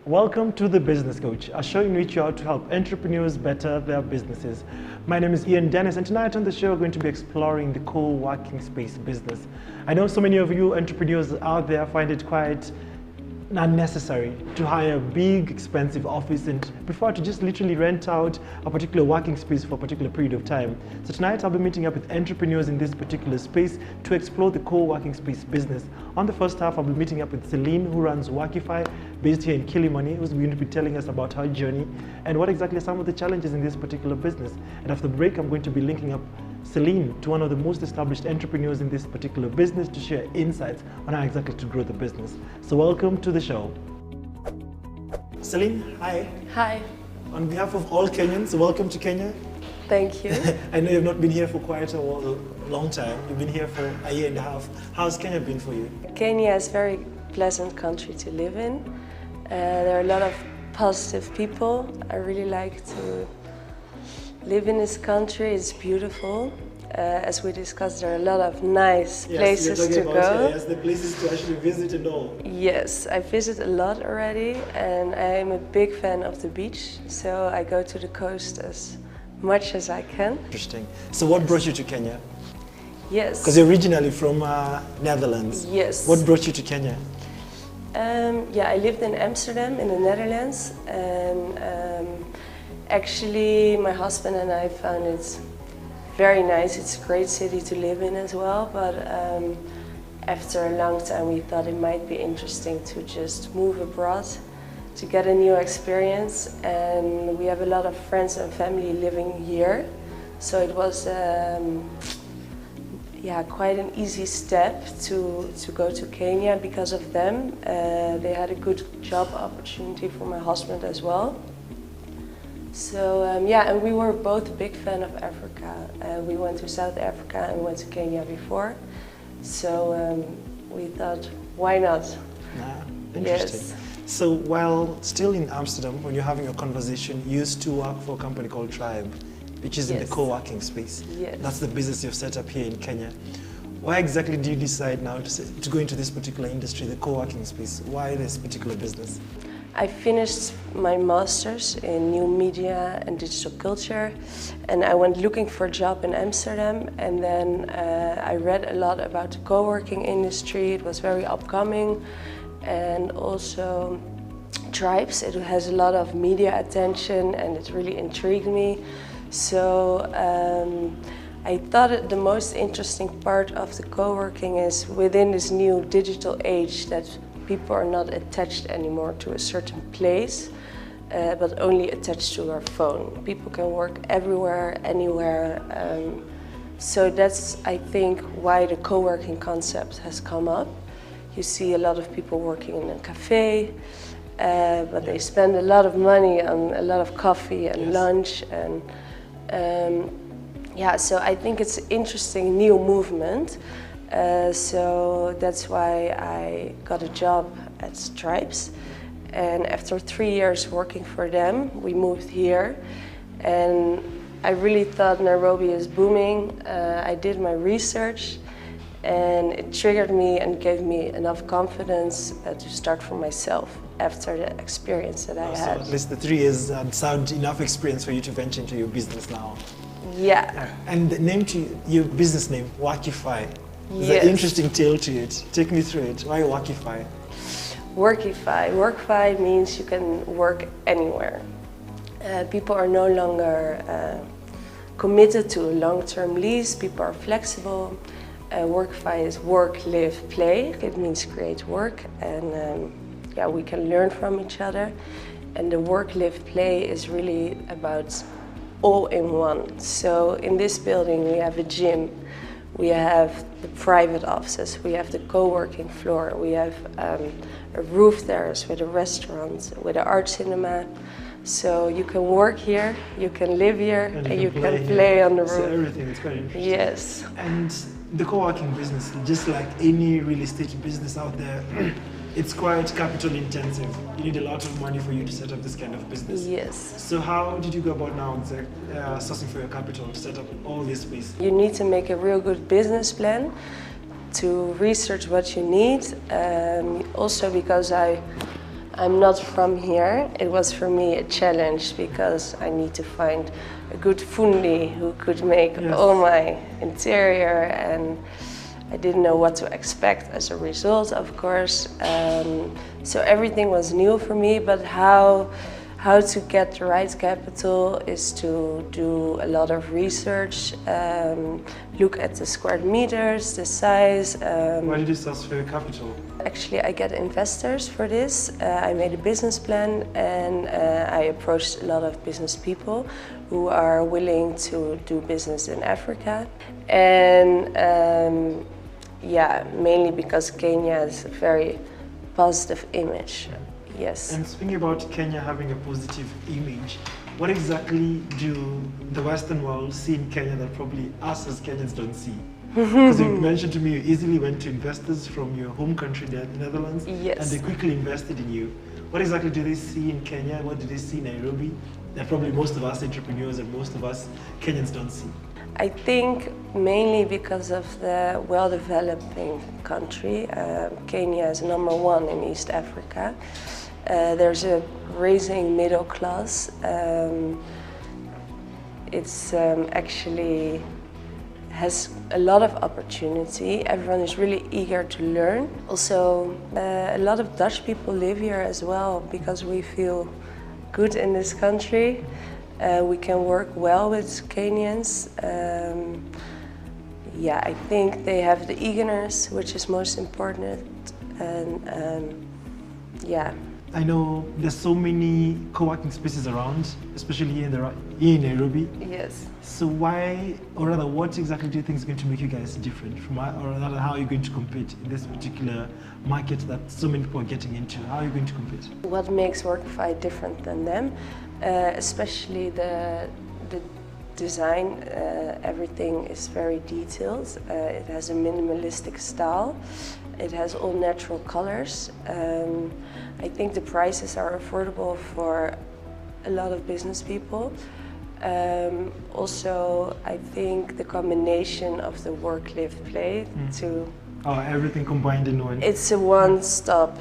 Welcome to The Business Coach, a show in which you are to help entrepreneurs better their businesses. My name is Ian Dennis, and tonight on the show we're going to be exploring the co-working space business. I know so many of you entrepreneurs out there find it quite unnecessary to hire a big expensive office and prefer to just literally rent out a particular working space for a particular period of time. So tonight I'll be meeting up with entrepreneurs in this particular space to explore the co-working space business. On the first half I'll be meeting up with Celine, who runs Workify based here in Kilimani, who's going to be telling us about her journey and what exactly are some of the challenges in this particular business. And after the break I'm going to be linking up Celine to one of the most established entrepreneurs in this particular business to share insights on how exactly to grow the business. So welcome to the show. Celine, hi. Hi. On behalf of all Kenyans, welcome to Kenya. Thank you. I know you've not been here for quite a long time. You've been here for a year and a half. How's Kenya been for you? Kenya is a very pleasant country to live in. There are a lot of positive people. I really like to live in this country. It's beautiful. As we discussed, there are a lot of nice places to go. Yes, the places to actually visit and all. Yes, I visit a lot already, and I'm a big fan of the beach, so I go to the coast as much as I can. Interesting. So what brought you to Kenya? Yes. Because you're originally from Netherlands. Yes. What brought you to Kenya? I lived in Amsterdam in the Netherlands, and actually my husband and I found it very nice. It's a great city to live in as well, but after a long time we thought it might be interesting to just move abroad to get a new experience, and we have a lot of friends and family living here, so it was quite an easy step to go to Kenya because of them. They had a good job opportunity for my husband as well. So and we were both a big fan of Africa. We went to South Africa and went to Kenya before. So we thought, why not? Interesting. Yes. So while still in Amsterdam, when you're having a conversation, you used to work for a company called Tribe, which is in the co-working space. Yes. That's the business you've set up here in Kenya. Why exactly do you decide now to go into this particular industry, the co-working space? Why this particular business? I finished my master's in new media and digital culture, and I went looking for a job in Amsterdam, and then I read a lot about the co-working industry. It was very upcoming, and also Tribes. It has a lot of media attention and it really intrigued me. So I thought the most interesting part of the co-working is within this new digital age that people are not attached anymore to a certain place, but only attached to our phone. People can work everywhere, anywhere. So that's, I think, why the co-working concept has come up. You see a lot of people working in a cafe, but they spend a lot of money on a lot of coffee and lunch. And so I think it's an interesting new movement. So that's why I got a job at Stripes, and after 3 years working for them we moved here, and I really thought Nairobi is booming. I did my research and it triggered me and gave me enough confidence to start for myself after the experience that I had. So at least the 3 years sound enough experience for you to venture into your business now. Yeah. And the name to your business name, Workify. There's Yes. an interesting tale to it. Take me through it. Why Workify? Workify. Workify means you can work anywhere. People are no longer committed to a long-term lease. People are flexible. Workify is work, live, play. It means create work, and we can learn from each other. And the work, live, play is really about all in one. So in this building we have a gym. We have the private offices, we have the co-working floor, we have a roof terrace with a restaurant, with an art cinema. So you can work here, you can live here, and you can play on the roof. So everything is quite interesting. Yes. And the co-working business, just like any real estate business out there, it's quite capital intensive. You need a lot of money for you to set up this kind of business. Yes. So how did you go about now sourcing for your capital to set up all this space? You need to make a real good business plan to research what you need. Also because I I'm not from here. It was for me a challenge because I need to find a good fundi who could make all my interior, and I didn't know what to expect as a result, of course. So everything was new for me, but how to get the right capital is to do a lot of research, look at the square meters, the size. Why did you source for your capital? Actually, I get investors for this. I made a business plan, and I approached a lot of business people who are willing to do business in Africa. And yeah, mainly because Kenya has a very positive image. Yes. And speaking about Kenya having a positive image, what exactly do the Western world see in Kenya that probably us as Kenyans don't see? Because you mentioned to me you easily went to investors from your home country, the Netherlands, yes, and they quickly invested in you. What exactly do they see in Kenya? What do they see in Nairobi that probably most of us entrepreneurs and most of us Kenyans don't see? I think mainly because of the well-developing country. Kenya is #1 in East Africa. There's a rising middle class. It's actually has a lot of opportunity. Everyone is really eager to learn. Also, a lot of Dutch people live here as well because we feel good in this country. We can work well with Kenyans. Yeah, I think they have the eagerness, which is most important. And yeah. I know there's so many co-working spaces around, especially here in Nairobi. Yes. So why, or rather, what exactly do you think is going to make you guys different from, or rather, how are you going to compete in this particular market that so many people are getting into? How are you going to compete? What makes Workify different than them, especially the design, everything is very detailed. It has a minimalistic style. It has all natural colors. I think the prices are affordable for a lot of business people. Also, I think the combination of the work-live play to... Oh, everything combined in one. It's a one-stop,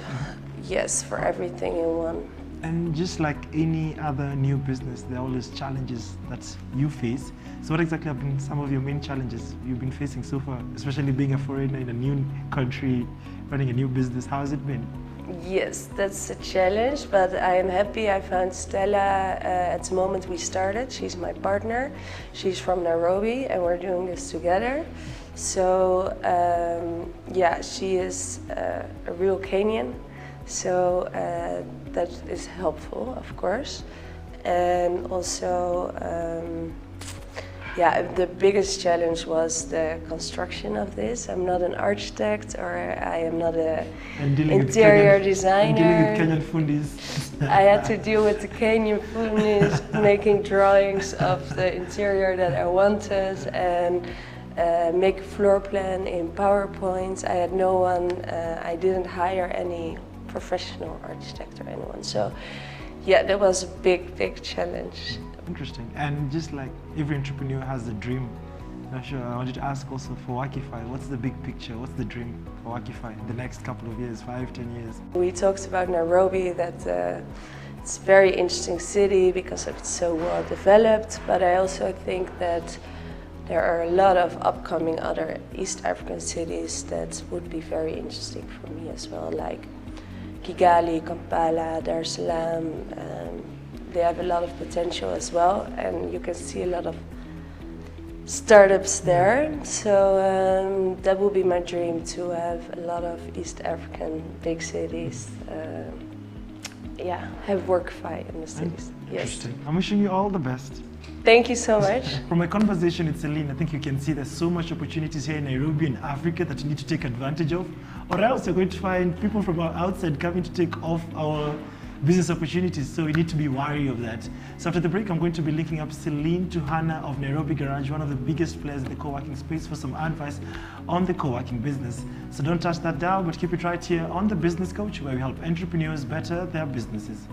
yes, for everything in one. And just like any other new business, there are always challenges that you face. So what exactly have been some of your main challenges you've been facing so far, especially being a foreigner in a new country, running a new business? How has it been? Yes, that's a challenge, but I am happy I found Stella at the moment we started. She's my partner. She's from Nairobi and we're doing this together. So yeah, she is a real Kenyan. So that is helpful, of course. And also, yeah, the biggest challenge was the construction of this. I'm not an architect or I am not an interior designer. And dealing with Kenyan fundis. I had to deal with the Kenyan fundis, making drawings of the interior that I wanted and make a floor plan in PowerPoint. I had no one, I didn't hire any professional architect or anyone. So yeah, that was a big challenge. Interesting. And just like every entrepreneur has a dream, sure, I wanted to ask also for Workify, what's the big picture? What's the dream for Workify in the next couple of years, 5, 10 years? We talked about Nairobi, that it's a very interesting city because it's so well developed, but I also think that there are a lot of upcoming other East African cities that would be very interesting for me as well, like Kigali, Kampala, Dar es Salaam. They have a lot of potential as well, and you can see a lot of startups there. So that would be my dream, to have a lot of East African big cities. Yeah, have Workify in the cities. Interesting. Yes. I'm wishing you all the best. Thank you so much. From my conversation with Celine, I think you can see there's so much opportunities here in Nairobi and Africa that you need to take advantage of, or else you're going to find people from outside coming to take off our business opportunities, so we need to be wary of that. So after the break, I'm going to be linking up Celine to Hannah of Nairobi Garage, one of the biggest players in the co-working space, for some advice on the co-working business. So don't touch that dial, but keep it right here on The Business Coach, where we help entrepreneurs better their businesses.